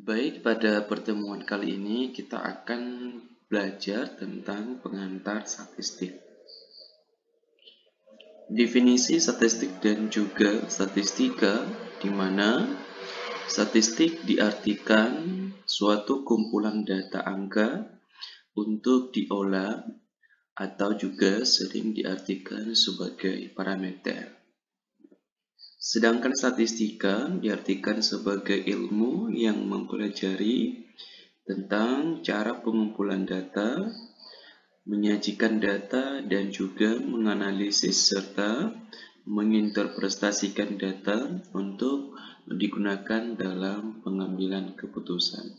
Baik, pada pertemuan kali ini kita akan belajar tentang pengantar statistik. Definisi statistik dan juga statistika, di mana statistik diartikan suatu kumpulan data angka untuk diolah atau juga sering diartikan sebagai parameter. Sedangkan statistika diartikan sebagai ilmu yang mempelajari tentang cara pengumpulan data, menyajikan data, dan juga menganalisis serta menginterpretasikan data untuk digunakan dalam pengambilan keputusan.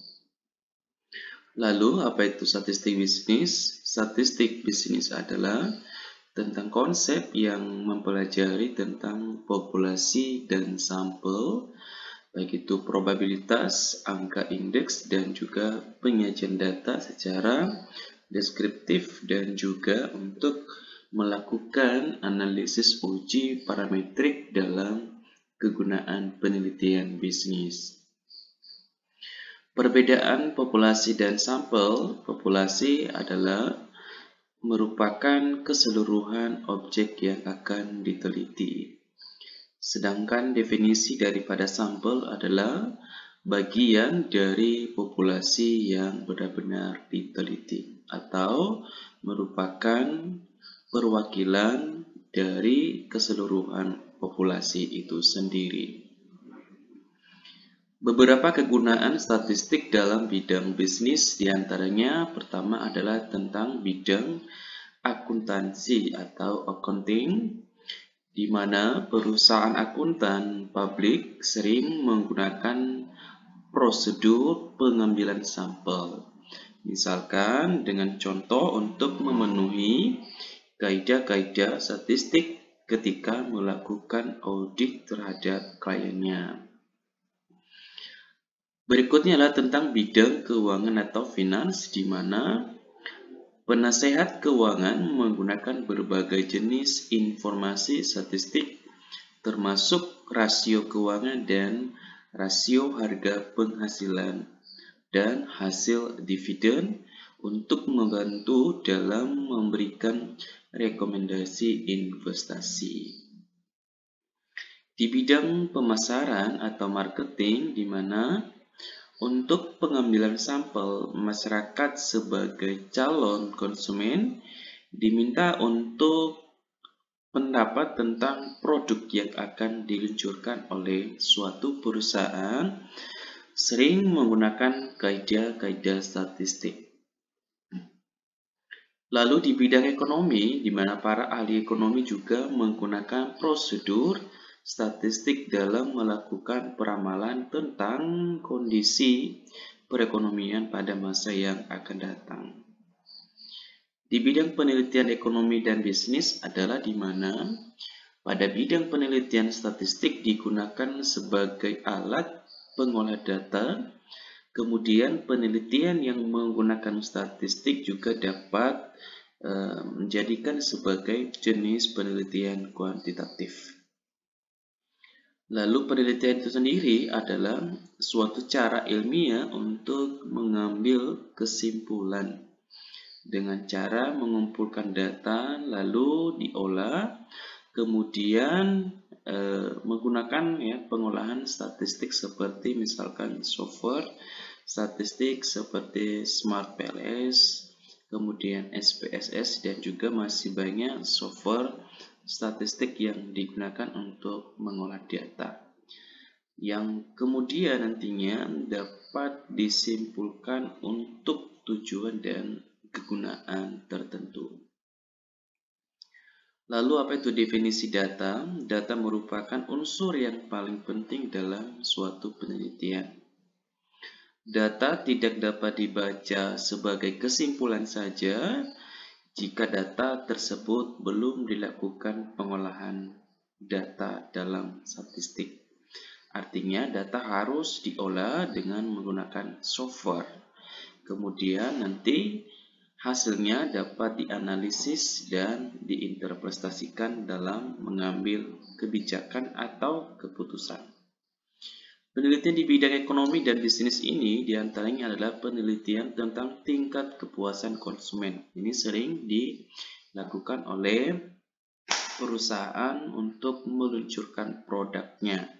Lalu, apa itu statistik bisnis? Statistik bisnis adalah tentang konsep yang mempelajari tentang populasi dan sampel, baik itu probabilitas, angka indeks, dan juga penyajian data secara deskriptif dan juga untuk melakukan analisis uji parametrik dalam kegunaan penelitian bisnis. Perbedaan populasi dan sampel. Populasi adalah merupakan keseluruhan objek yang akan diteliti. Sedangkan definisi daripada sampel adalah bagian dari populasi yang benar-benar diteliti atau merupakan perwakilan dari keseluruhan populasi itu sendiri. Beberapa kegunaan statistik dalam bidang bisnis diantaranya pertama adalah tentang bidang akuntansi atau accounting, di mana perusahaan akuntan publik sering menggunakan prosedur pengambilan sampel. Misalkan dengan contoh untuk memenuhi kaidah-kaidah statistik ketika melakukan audit terhadap kliennya. Berikutnya adalah tentang bidang keuangan atau finance, di mana penasehat keuangan menggunakan berbagai jenis informasi statistik termasuk rasio keuangan dan rasio harga penghasilan dan hasil dividen untuk membantu dalam memberikan rekomendasi investasi. Di bidang pemasaran atau marketing, di mana untuk pengambilan sampel, masyarakat sebagai calon konsumen diminta untuk pendapat tentang produk yang akan diluncurkan oleh suatu perusahaan, sering menggunakan kaidah-kaidah statistik. Lalu di bidang ekonomi, di mana para ahli ekonomi juga menggunakan prosedur statistik dalam melakukan peramalan tentang kondisi perekonomian pada masa yang akan datang. Di bidang penelitian ekonomi dan bisnis adalah di mana pada bidang penelitian statistik digunakan sebagai alat pengolah data. Kemudian penelitian yang menggunakan statistik juga dapat menjadikan sebagai jenis penelitian kuantitatif. Lalu penelitian itu sendiri adalah suatu cara ilmiah untuk mengambil kesimpulan dengan cara mengumpulkan data lalu diolah, kemudian menggunakan pengolahan statistik seperti misalkan software statistik seperti SmartPLS, kemudian SPSS, dan juga masih banyak software statistik yang digunakan untuk mengolah data yang kemudian nantinya dapat disimpulkan untuk tujuan dan kegunaan tertentu. Lalu apa itu definisi data? Data merupakan unsur yang paling penting dalam suatu penelitian. Data tidak dapat dibaca sebagai kesimpulan saja jika data tersebut belum dilakukan pengolahan data dalam statistik. Artinya data harus diolah dengan menggunakan software. Kemudian nanti hasilnya dapat dianalisis dan diinterpretasikan dalam mengambil kebijakan atau keputusan. Penelitian di bidang ekonomi dan bisnis ini diantaranya adalah penelitian tentang tingkat kepuasan konsumen. Ini sering dilakukan oleh perusahaan untuk meluncurkan produknya.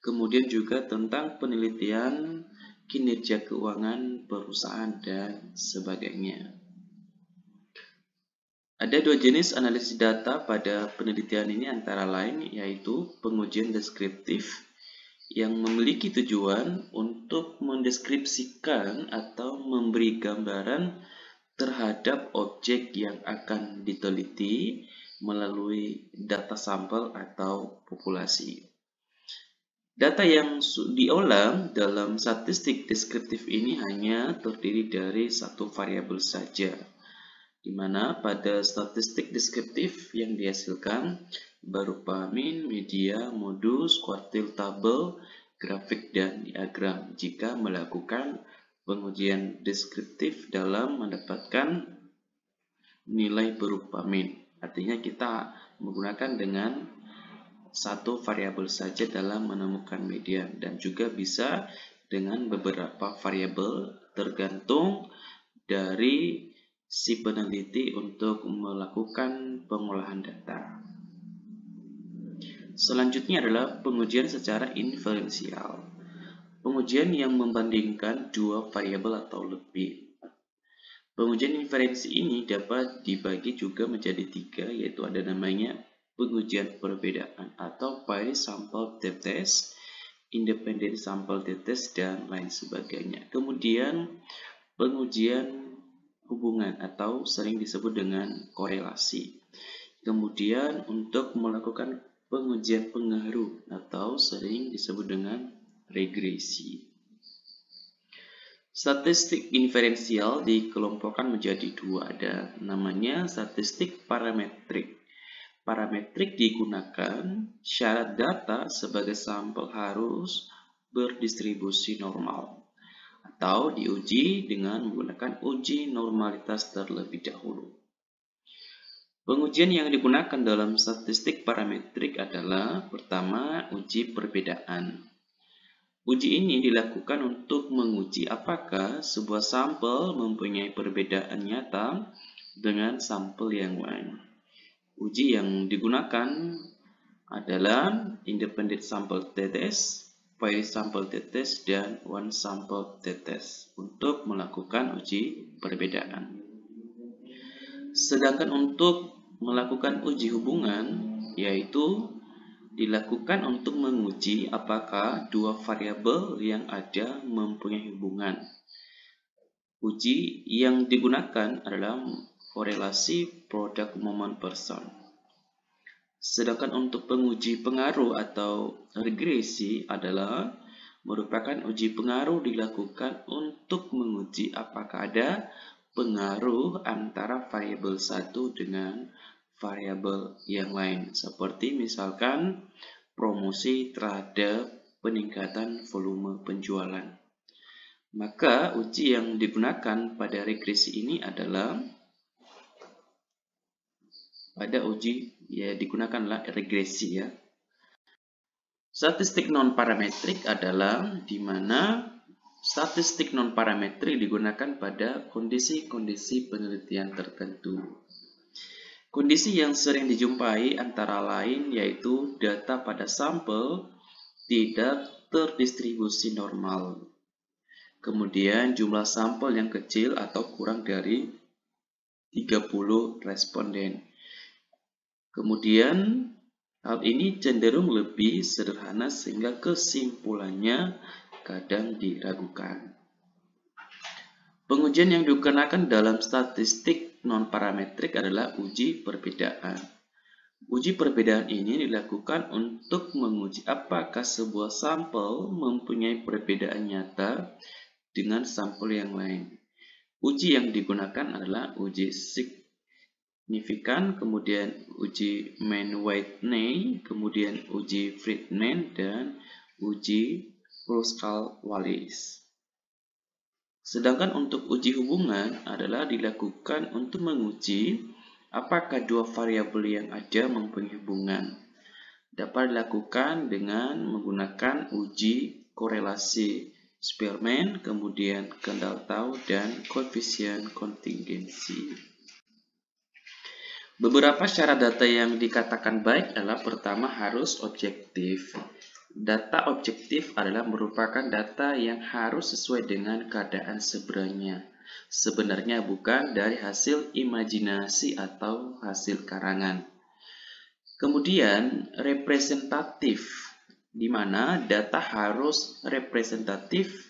Kemudian juga tentang penelitian kinerja keuangan perusahaan dan sebagainya. Ada dua jenis analisis data pada penelitian ini antara lain yaitu pengujian deskriptif yang memiliki tujuan untuk mendeskripsikan atau memberi gambaran terhadap objek yang akan diteliti melalui data sampel atau populasi. Data yang diolah dalam statistik deskriptif ini hanya terdiri dari satu variabel saja, di mana pada statistik deskriptif yang dihasilkan berupa mean, media, modus, kuartil tabel, grafik, dan diagram. Jika melakukan pengujian deskriptif dalam mendapatkan nilai berupa mean, artinya kita menggunakan dengan satu variabel saja dalam menemukan media, dan juga bisa dengan beberapa variabel tergantung dari si peneliti untuk melakukan pengolahan data. Selanjutnya adalah pengujian secara inferensial. Pengujian yang membandingkan dua variabel atau lebih. Pengujian inferensi ini dapat dibagi juga menjadi tiga, yaitu ada namanya pengujian perbedaan atau paired sample t-test, independent sample t-test, dan lain sebagainya. Kemudian pengujian hubungan atau sering disebut dengan korelasi. Kemudian untuk melakukan pengujian pengaruh atau sering disebut dengan regresi. Statistik inferensial dikelompokkan menjadi dua, ada namanya statistik parametrik. Parametrik digunakan syarat data sebagai sampel harus berdistribusi normal, atau diuji dengan menggunakan uji normalitas terlebih dahulu. Pengujian yang digunakan dalam statistik parametrik adalah pertama, uji perbedaan. Uji ini dilakukan untuk menguji apakah sebuah sampel mempunyai perbedaan nyata dengan sampel yang lain. Uji yang digunakan adalah independent sample t-test, paired sample t-test, dan one sample t-test untuk melakukan uji perbedaan. Sedangkan untuk melakukan uji hubungan, yaitu dilakukan untuk menguji apakah dua variabel yang ada mempunyai hubungan. Uji yang digunakan adalah korelasi product moment person. Sedangkan untuk penguji pengaruh atau regresi adalah merupakan uji pengaruh dilakukan untuk menguji apakah ada pengaruh antara variabel satu dengan variabel yang lain, seperti misalkan promosi terhadap peningkatan volume penjualan. Maka uji yang digunakan pada regresi ini adalah digunakanlah regresi ya. Statistik non-parametrik adalah di mana statistik non-parametrik digunakan pada kondisi-kondisi penelitian tertentu. Kondisi yang sering dijumpai antara lain yaitu data pada sampel tidak terdistribusi normal. Kemudian jumlah sampel yang kecil atau kurang dari 30 responden. Kemudian hal ini cenderung lebih sederhana sehingga kesimpulannya kadang diragukan. Pengujian yang digunakan dalam statistik non-parametrik adalah uji perbedaan. Uji perbedaan ini dilakukan untuk menguji apakah sebuah sampel mempunyai perbedaan nyata dengan sampel yang lain. Uji yang digunakan adalah uji signifikan, kemudian uji Mann-Whitney, kemudian uji Friedman, dan uji Pascal-Wallis. Sedangkan untuk uji hubungan adalah dilakukan untuk menguji apakah dua variabel yang ada mempunyai hubungan. Dapat dilakukan dengan menggunakan uji korelasi Spearman, kemudian kendal tau, dan koefisien kontingensi. Beberapa syarat data yang dikatakan baik adalah pertama harus objektif. Data objektif adalah merupakan data yang harus sesuai dengan keadaan sebenarnya bukan dari hasil imajinasi atau hasil karangan. Kemudian representatif, di mana data harus representatif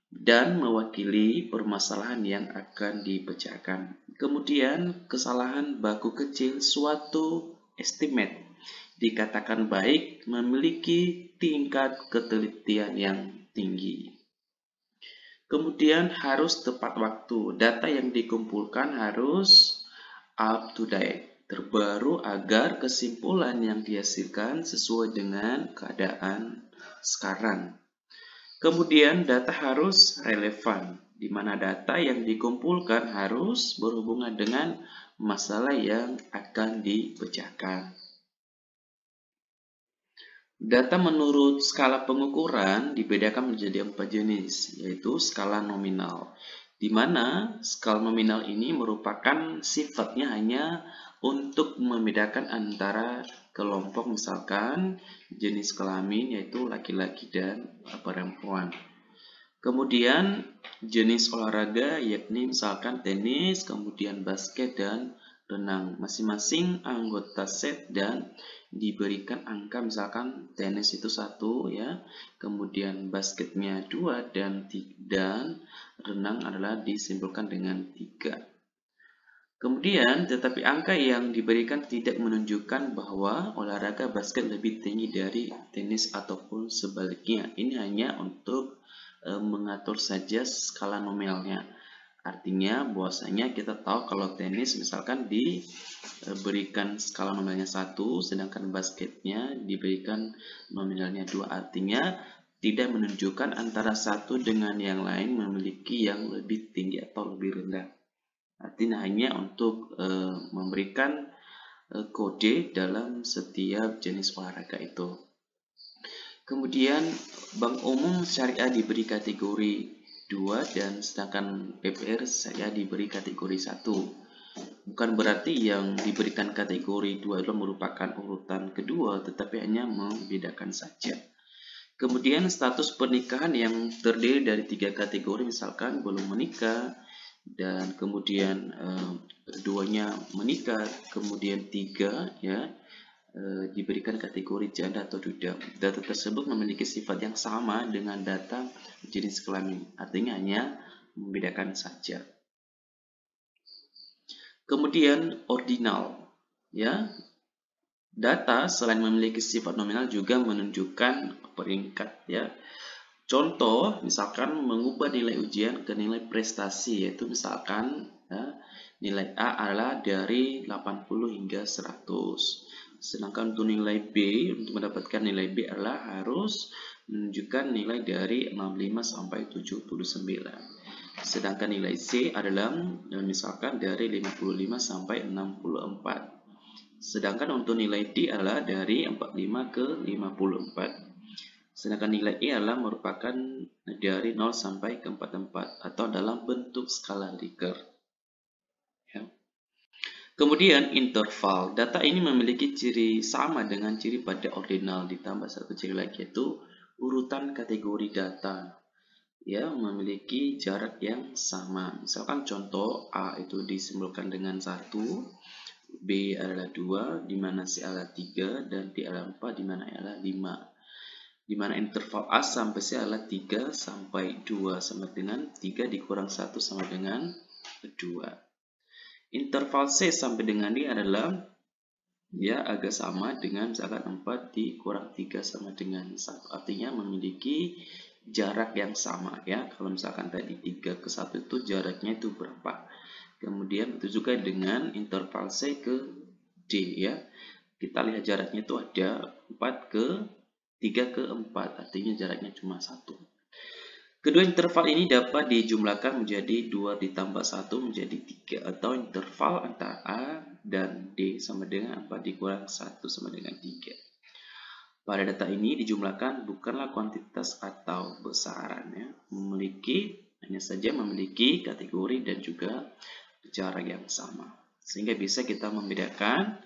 dan mewakili permasalahan yang akan dipecahkan. Kemudian kesalahan baku kecil suatu estimate dikatakan baik memiliki tingkat ketelitian yang tinggi. Kemudian harus tepat waktu. Data yang dikumpulkan harus up to date, terbaru agar kesimpulan yang dihasilkan sesuai dengan keadaan sekarang. Kemudian data harus relevan, di mana data yang dikumpulkan harus berhubungan dengan masalah yang akan dipecahkan. Data menurut skala pengukuran dibedakan menjadi 4 jenis, yaitu skala nominal, di mana skala nominal ini merupakan sifatnya hanya untuk membedakan antara kelompok, misalkan jenis kelamin yaitu laki-laki dan perempuan. Kemudian jenis olahraga yakni misalkan tenis, kemudian basket dan renang. Masing-masing anggota set dan diberikan angka, misalkan tenis itu 1 ya, kemudian basketnya 2 dan renang adalah disimpulkan dengan 3. Kemudian, tetapi angka yang diberikan tidak menunjukkan bahwa olahraga basket lebih tinggi dari tenis ataupun sebaliknya. Ini hanya untuk mengatur saja skala nominalnya. Artinya bahwasanya kita tahu kalau tenis misalkan diberikan skala nominalnya 1, sedangkan basketnya diberikan nominalnya 2. Artinya tidak menunjukkan antara satu dengan yang lain memiliki yang lebih tinggi atau lebih rendah. Artinya hanya untuk memberikan kode dalam setiap jenis olahraga itu. Kemudian Bank Umum Syariah diberi kategori 2 dan sedangkan BPR Syariah diberi kategori 1. Bukan berarti yang diberikan kategori 2 itu merupakan urutan kedua, tetapi hanya membedakan saja. Kemudian status pernikahan yang terdiri dari 3 kategori, misalkan belum menikah, dan kemudian keduanya menikah, kemudian 3 ya diberikan kategori janda atau duda. Data tersebut memiliki sifat yang sama dengan data jenis kelamin, artinya hanya membedakan saja. Kemudian ordinal, ya, data selain memiliki sifat nominal juga menunjukkan peringkat, ya. Contoh, misalkan mengubah nilai ujian ke nilai prestasi, yaitu misalkan ya, nilai A adalah dari 80 hingga 100. Sedangkan untuk nilai B, untuk mendapatkan nilai B adalah harus menunjukkan nilai dari 65 sampai 79. Sedangkan nilai C adalah misalkan dari 55 sampai 64. Sedangkan untuk nilai D adalah dari 45 ke 54. Sedangkan nilai E adalah merupakan dari 0 sampai ke 44 atau dalam bentuk skala Likert. Ya. Kemudian interval. Data ini memiliki ciri sama dengan ciri pada ordinal, ditambah satu ciri lagi, yaitu urutan kategori data. Ya, memiliki jarak yang sama. Misalkan contoh A itu disimbolkan dengan 1, B adalah 2, di mana C adalah 3, dan D adalah 4, di mana E adalah 5. Di mana interval A sampai C adalah 3 sampai 2, sama dengan 3 dikurang 1 sama dengan 2. Interval C sampai dengan D adalah ya agak sama dengan misalkan 4 dikurang 3 sama dengan 1. Artinya memiliki jarak yang sama ya. Kalau misalkan tadi 3 ke 1 itu jaraknya itu berapa? Kemudian itu juga dengan interval C ke D ya. Kita lihat jaraknya itu ada 4 ke 3 ke 4, artinya jaraknya cuma 1. Kedua interval ini dapat dijumlahkan menjadi 2 ditambah 1 menjadi 3, atau interval antara A dan D sama dengan 4 dikurang 1 sama dengan 3. Pada data ini dijumlahkan bukanlah kuantitas atau besarannya, hanya saja memiliki kategori dan juga jarak yang sama. Sehingga bisa kita membedakan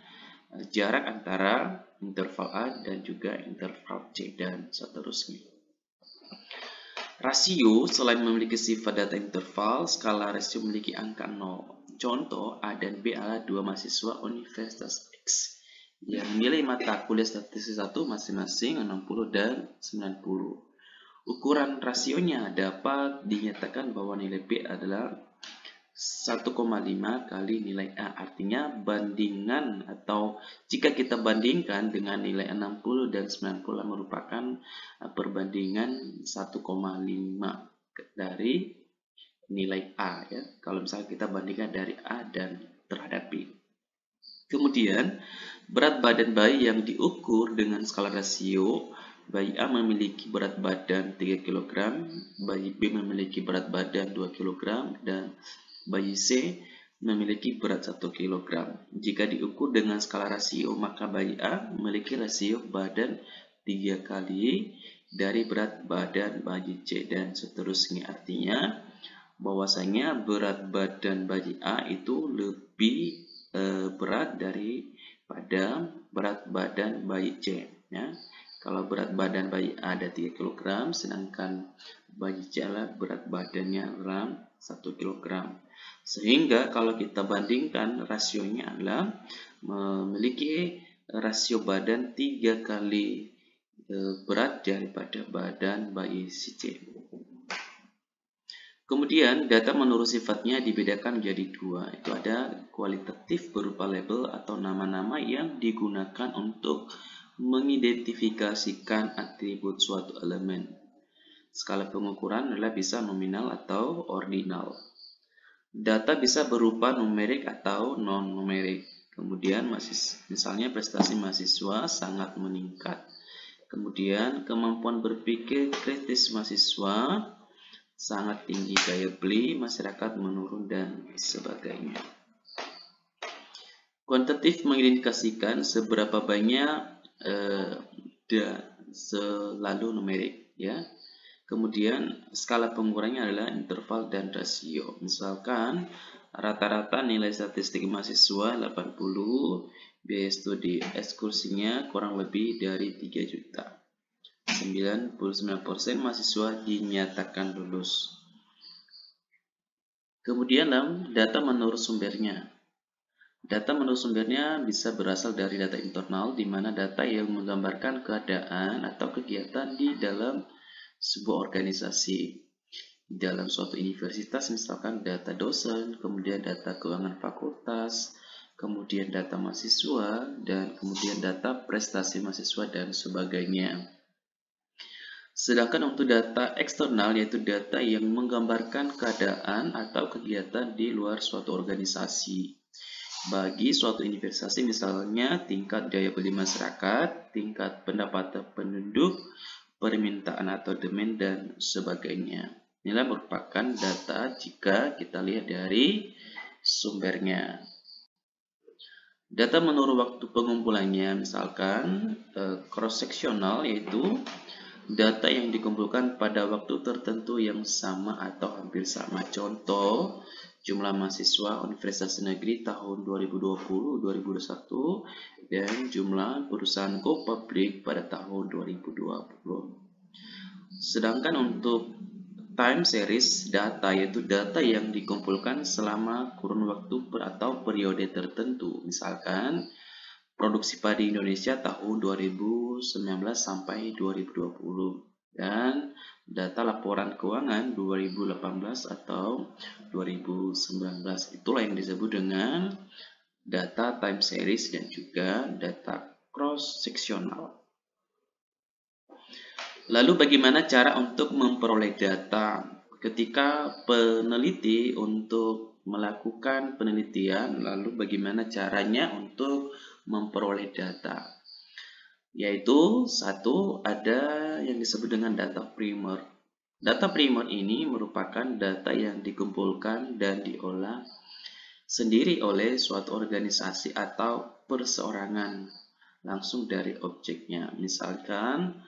jarak antara interval A dan juga interval C dan seterusnya. Rasio selain memiliki sifat data interval, skala rasio memiliki angka 0. Contoh, A dan B adalah dua mahasiswa Universitas X yang nilai mata kuliah statistik 1 masing-masing 60 dan 90. Ukuran rasionya dapat dinyatakan bahwa nilai B adalah 1,5 kali nilai A. Artinya bandingan atau jika kita bandingkan dengan nilai 60 dan 90 merupakan perbandingan 1,5 dari nilai A ya. Kalau misalnya kita bandingkan dari A dan terhadap B. Kemudian berat badan bayi yang diukur dengan skala rasio, bayi A memiliki berat badan 3 kg, bayi B memiliki berat badan 2 kg, dan bayi C memiliki berat 1 kg. Jika diukur dengan skala rasio, maka bayi A memiliki rasio badan 3 kali dari berat badan bayi C dan seterusnya. Artinya bahwasanya berat badan bayi A itu lebih berat daripada berat badan bayi C ya. Kalau berat badan bayi A ada 3 kg, sedangkan bayi C adalah berat badannya adalah 1 kg. Sehingga kalau kita bandingkan rasionya adalah memiliki rasio badan 3 kali berat daripada badan bayi si C. Kemudian data menurut sifatnya dibedakan menjadi dua. Itu ada kualitatif berupa label atau nama-nama yang digunakan untuk mengidentifikasikan atribut suatu elemen. Skala pengukuran adalah bisa nominal atau ordinal. Data bisa berupa numerik atau non-numerik. Kemudian misalnya prestasi mahasiswa sangat meningkat. Kemudian kemampuan berpikir kritis mahasiswa sangat tinggi, daya beli masyarakat menurun, dan sebagainya. Kuantitatif mengindikasikan seberapa banyak selalu numerik ya. Kemudian skala pengukurannya adalah interval dan rasio. Misalkan rata-rata nilai statistik mahasiswa 80, biaya studi ekskursinya kurang lebih dari 3 juta. 99% mahasiswa dinyatakan lulus. Kemudian data menurut sumbernya. Data menurut sumbernya bisa berasal dari data internal, di mana data yang menggambarkan keadaan atau kegiatan di dalam sebuah organisasi. Di dalam suatu universitas, misalkan data dosen, kemudian data keuangan fakultas, kemudian data mahasiswa, dan kemudian data prestasi mahasiswa, dan sebagainya. Sedangkan untuk data eksternal, yaitu data yang menggambarkan keadaan atau kegiatan di luar suatu organisasi. Bagi suatu universitas, misalnya tingkat daya beli masyarakat, tingkat pendapatan penduduk, permintaan atau demand, dan sebagainya. Inilah merupakan data jika kita lihat dari sumbernya. Data menurut waktu pengumpulannya, misalkan cross-sectional, yaitu data yang dikumpulkan pada waktu tertentu yang sama atau hampir sama. Contoh, jumlah mahasiswa Universitas Negeri tahun 2020-2021 dan jumlah perusahaan go public pada tahun 2020. Sedangkan untuk time series data, yaitu data yang dikumpulkan selama kurun waktu atau periode tertentu. Misalkan produksi padi Indonesia tahun 2019 sampai 2020 dan data laporan keuangan 2018 atau 2019. Itulah yang disebut dengan data time series dan juga data cross-sectional. Lalu bagaimana cara untuk memperoleh data? Ketika peneliti untuk melakukan penelitian, lalu bagaimana caranya untuk memperoleh data? Yaitu satu, ada yang disebut dengan data primer. Data primer ini merupakan data yang dikumpulkan dan diolah sendiri oleh suatu organisasi atau perseorangan. langsung dari objeknya. Misalkan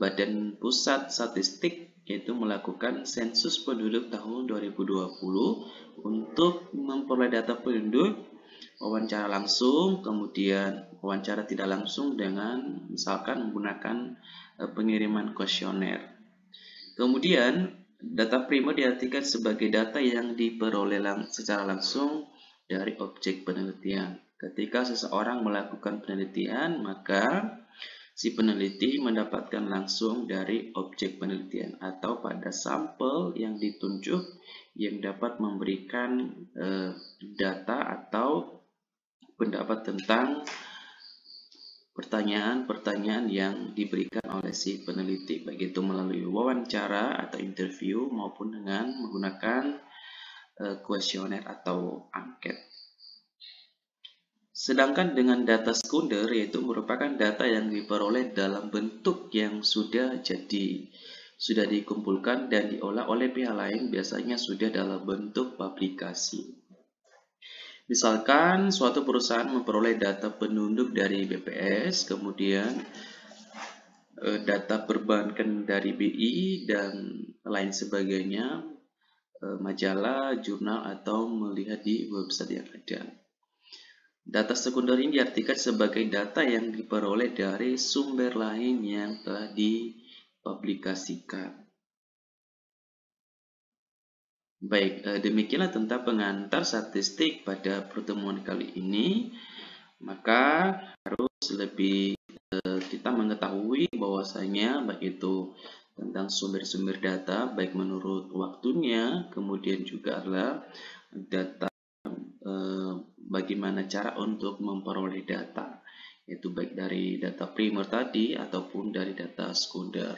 Badan Pusat Statistik yaitu melakukan sensus penduduk tahun 2020 untuk memperoleh data penduduk, wawancara langsung, kemudian wawancara tidak langsung dengan misalkan menggunakan pengiriman kuesioner. Kemudian data primer diartikan sebagai data yang diperoleh secara langsung dari objek penelitian. Ketika seseorang melakukan penelitian, maka si peneliti mendapatkan langsung dari objek penelitian atau pada sampel yang ditunjuk yang dapat memberikan data atau pendapat tentang pertanyaan-pertanyaan yang diberikan oleh si peneliti, baik itu melalui wawancara atau interview maupun dengan menggunakan kuesioner atau angket. Sedangkan dengan data sekunder yaitu merupakan data yang diperoleh dalam bentuk yang sudah dikumpulkan dan diolah oleh pihak lain, biasanya sudah dalam bentuk publikasi. Misalkan suatu perusahaan memperoleh data penduduk dari BPS, kemudian data perbankan dari BI dan lain sebagainya, majalah, jurnal, atau melihat di website yang ada. Data sekunder ini diartikan sebagai data yang diperoleh dari sumber lain yang telah dipublikasikan. Baik, demikianlah tentang pengantar statistik pada pertemuan kali ini. Maka harus lebih kita mengetahui bahwasanya baik itu tentang sumber-sumber data, baik menurut waktunya, kemudian juga adalah data bagaimana cara untuk memperoleh data, yaitu baik dari data primer tadi ataupun dari data sekunder.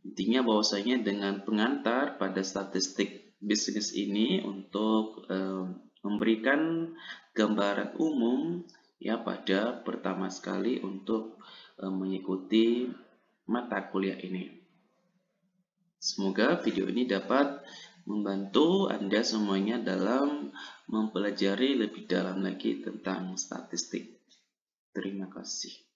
Intinya bahwasanya dengan pengantar pada statistik bisnis ini untuk memberikan gambaran umum ya pada pertama sekali untuk mengikuti mata kuliah ini. Semoga video ini dapat membantu Anda semuanya dalam mempelajari lebih dalam lagi tentang statistik. Terima kasih.